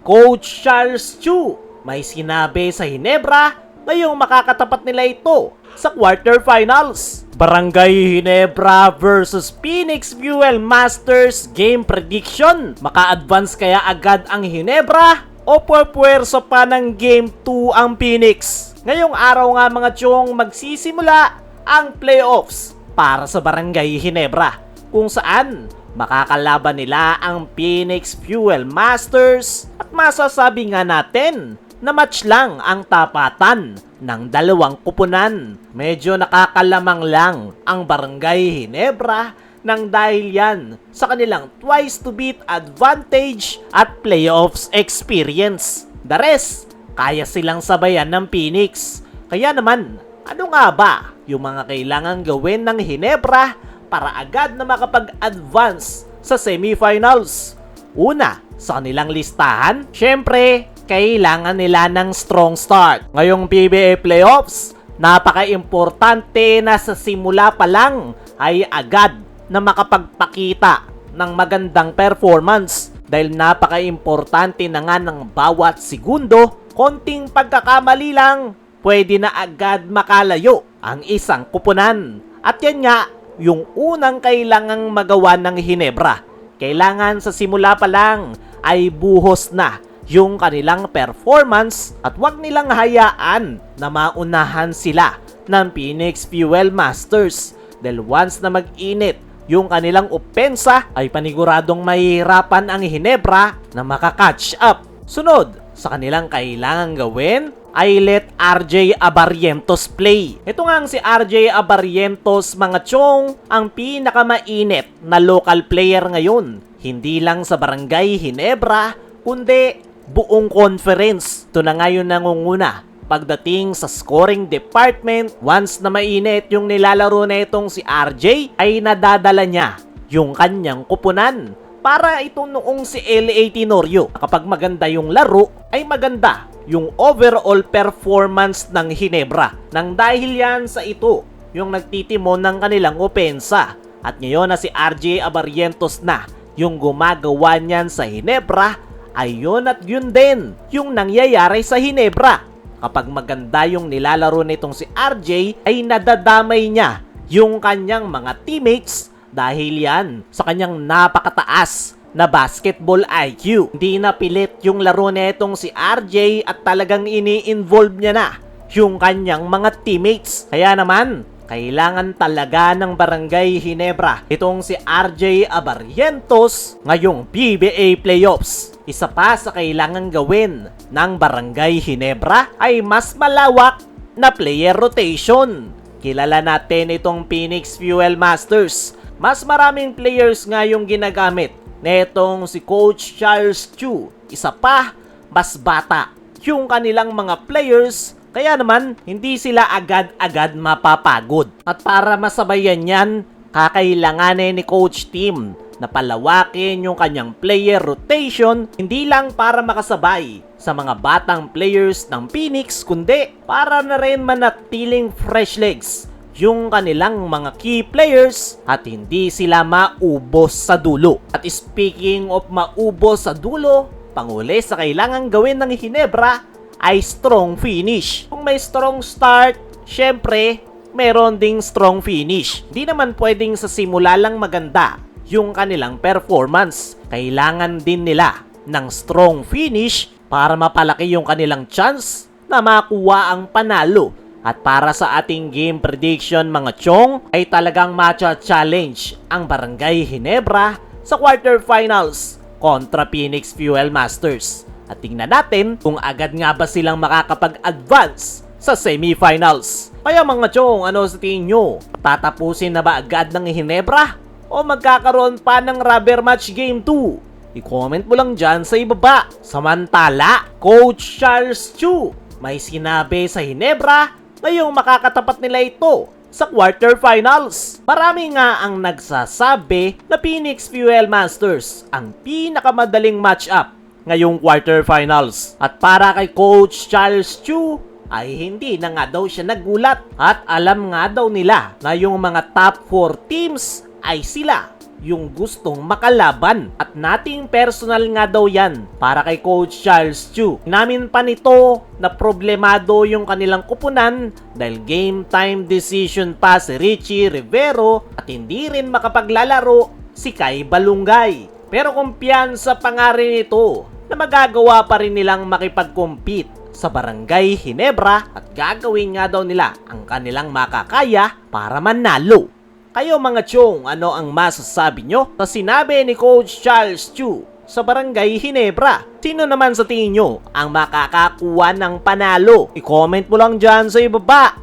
Coach Charles Chu may sinabi sa Hinebra na yung makakatapat nila ito sa quarterfinals. Barangay Hinebra versus Phoenix Fuel Masters game prediction. Maka-advance kaya agad ang Hinebra o puwersa pa ng Game 2 ang Phoenix? Ngayong araw nga mga tiyong magsisimula ang playoffs para sa Barangay Hinebra, kung saan makakalaban nila ang Phoenix Fuel Masters at masasabi nga natin na match lang ang tapatan ng dalawang kupunan. Medyo nakakalamang lang ang Barangay Hinebra nang dahil yan sa kanilang twice to beat advantage at playoffs experience. The rest, kaya silang sabayan ng Phoenix. Kaya naman, ano nga ba yung mga kailangan gawin ng Hinebra para agad na makapag-advance sa semifinals? Una, sa kanilang listahan, syempre, kailangan nila ng strong start. Ngayong PBA playoffs, napaka-importante na sa simula pa lang ay agad na makapagpakita ng magandang performance dahil napaka-importante na nga ng bawat segundo. Konting pagkakamali lang, pwede na agad makalayo ang isang kupunan. At yan nga, yung unang kailangang magawa ng Hinebra. Kailangan sa simula pa lang ay buhos na yung kanilang performance at wag nilang hayaan na maunahan sila ng Phoenix Fuel Masters. Dahil once na mag-init yung kanilang opensa ay paniguradong mahihirapan ang Hinebra na makakatch up. Sunod sa kanilang kailangan gawin ay let RJ Abarrientos play. Ito nga si RJ Abarrientos mga tiyong ang pinakamainit na local player ngayon. Hindi lang sa Barangay Hinebra kundi buong conference. Ito na ngayon nangunguna pagdating sa scoring department. Once na mainit yung nilalaro na itong si RJ ay nadadala niya yung kanyang kupunan para ito noong si LA Tenorio. Kapag maganda yung laro ay maganda yung overall performance ng Hinebra. Nang dahil yan sa ito yung nagtitimon ng kanilang opensa. At ngayon na si RJ Abarrientos na yung gumagawa niyan sa Hinebra, ayun at yun din yung nangyayari sa Hinebra. Kapag maganda yung nilalaro nitong si RJ ay nadadamay niya yung kanyang mga teammates dahil yan sa kanyang napakataas na basketball IQ. Hindi na pilit yung laro nitong si RJ at talagang ini-involve niya na yung kanyang mga teammates. Kaya naman, kailangan talaga ng Barangay Hinebra itong si RJ Abarrientos ngayong PBA playoffs. Isa pa sa kailangan gawin ng Barangay Hinebra ay mas malawak na player rotation. Kilala natin itong Phoenix Fuel Masters. Mas maraming players nga yung ginagamit netong si Coach Charles Chu. Isa pa, mas bata yung kanilang mga players. Kaya naman, hindi sila agad-agad mapapagod. At para masabayan yan, kakailanganin ni Coach Tim na palawakin yung kanyang player rotation, hindi lang para makasabay sa mga batang players ng Phoenix, kundi para na rin manatiling fresh legs yung kanilang mga key players at hindi sila maubos sa dulo. At speaking of maubos sa dulo, panguli sa kailangan gawin ng Hinebra ay strong finish. Kung may strong start, syempre, meron ding strong finish. Hindi naman pwedeng sa simula lang maganda yung kanilang performance. Kailangan din nila ng strong finish para mapalaki yung kanilang chance na makuha ang panalo. At para sa ating game prediction mga chong, ay talagang matcha-challenge ang Barangay Hinebra sa quarterfinals kontra Phoenix Fuel Masters. At tingnan natin kung agad nga ba silang makakapag-advance sa semifinals. Kaya mga chong, ano sa tingin nyo? Tatapusin na ba agad ng Hinebra? O magkakaroon pa ng rubber match game 2? I-comment mo lang dyan sa ibaba. Samantala, Coach Charles Chu may sinabi sa Hinebra na yung makakatapat nila ito sa quarterfinals. Marami nga ang nagsasabi na Phoenix Fuel Masters ang pinakamadaling matchup ngayong quarterfinals. At para kay Coach Charles Chu ay hindi na nga daw siya nagulat at alam nga daw nila na yung mga top 4 teams ay sila yung gustong makalaban at nating personal nga daw yan para kay Coach Charles Chu. Namin pa nito na problemado yung kanilang kupunan dahil game time decision pa si Richie Rivero at hindi rin makapaglalaro si Kai Balungay. Pero kumpiyansa pa nga rin ito na magagawa pa rin nilang makipag-compete sa Barangay Ginebra at gagawin nga daw nila ang kanilang makakaya para manalo. Kayo mga chong, ano ang masasabi nyo sa sinabi ni Coach Charles Chu sa Barangay Ginebra? Sino naman sa tingin nyo ang makakakuha ng panalo? I-comment mo lang dyan sa ibaba.